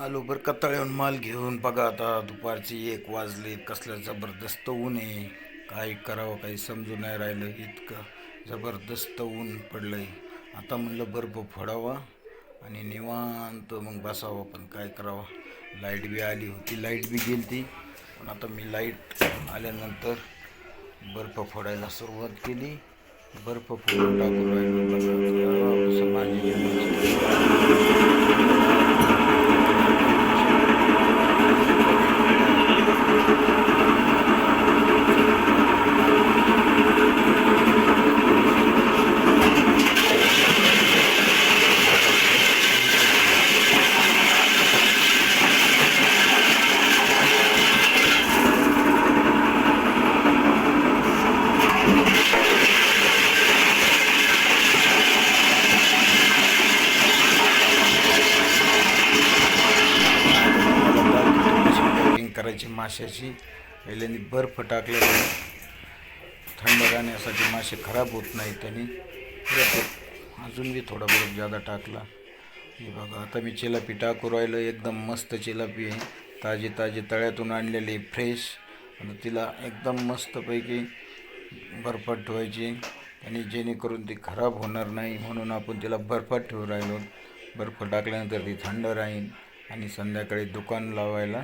आलो बरं का तळ्याहून माल घेऊन. बघा आता दुपारची 1 वाजले. कसलं जबरदस्त ऊन आहे. काय करावं काही समजून नाही राहिलं. इतकं जबरदस्त ऊन पडलंय. आता म्हणलं बर्फ फोडावा आणि निवांत मग बसावं, पण काय करावं. लाईट बी आली होती, लाईट बी गेली ती. पण आता मी लाईट आल्यानंतर बर्फ फोडायला सुरुवात केली. बर्फ फोडून टाकून राहिलो. बघा कसं माझी करायची माशाची. पहिल्यांदा बर्फ टाकलेला थंड राहण्यासाठी, मासे खराब होत नाही त्यांनी. अजून बी थोडा बर्फ जादा टाकला. हे बघा आता मी चिलापी टाकू राहिलो. एकदम मस्त चिलापी आहे, ताजी ताजी तळ्यातून आणलेली फ्रेश. आणि तिला एकदम मस्तपैकी बर्फात ठेवायची आणि जेणेकरून ती खराब होणार नाही, म्हणून आपण तिला बर्फात ठेवू राहिलो. बर्फ टाकल्यानंतर ती थंड राहील आणि संध्याकाळी दुकान लावायला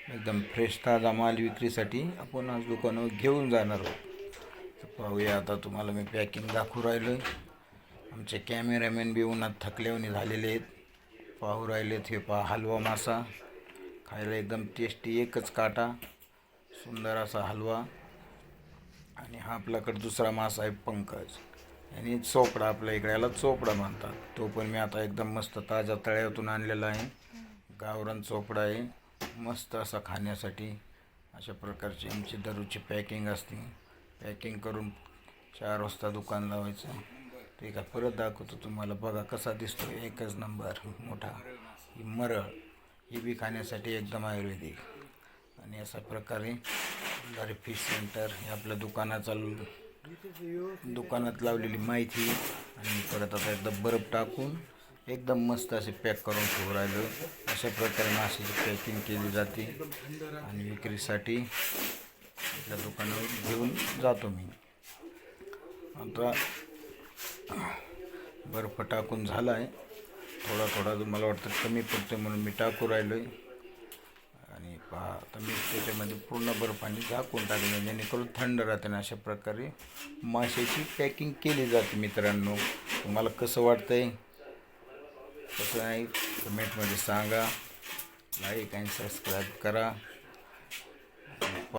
एकदम फ्रेश ताजा माल विक्रीसाठी आपण आज दुकानावर घेऊन जाणार आहोत. तर पाहूया आता. तुम्हाला मी पॅकिंग दाखवू राहिलो आहे. आमचे कॅमेरामॅन बी उन्हात थकल्यावानी झालेले आहेत, पाहू राहिलेत. हे पहा हलवा मासा, खायला एकदम टेस्टी, एकच काटा, सुंदर असा हलवा. आणि हा आपल्याकडे दुसरा मासा आहे पंकज, आणि चोपडा. आपल्या इकडे याला चोपडा म्हणतात. तो पण मी आता एकदम मस्त ताजा तळ्यातून आणलेला आहे. गावरान चोपडा आहे, मस्त असा खाण्यासाठी. अशा प्रकारची आमची दररोजची पॅकिंग असते. पॅकिंग करून 4 वाजता दुकान लावायचं. ते का परत दाखवतो तुम्हाला. बघा कसा दिसतो, एकच नंबर मोठा. ही मरळ, ही बी खाण्यासाठी एकदम आयुर्वेदिक. आणि अशा प्रकारे फिश सेंटर हे आपल्या दुकानात लावलेली माहिती. आणि परत आता एकदा बर्फ टाकून एकदम मस्त असे पॅक करून ठेवू राहिलो. अशा प्रकारे माशाची पॅकिंग केली जाते आणि विक्रीसाठी आपल्या दुकानावर घेऊन जातो मी. आता बर्फ टाकून झाला आहे. थोडा थोडा मला वाटतं कमी पडतो म्हणून मी टाकू राहिलो आहे. आणि पहा आता मी त्याच्यामध्ये पूर्ण बर्फाने झाकून टाकले, जेणेकरून थंड राहते. आणि अशा प्रकारे माशाची पॅकिंग केली जाते. मित्रांनो, तुम्हाला कसं वाटतं आहे, कसं आहे, कमेंटमध्ये सांगा. लाईक आणि सबस्क्राईब करा.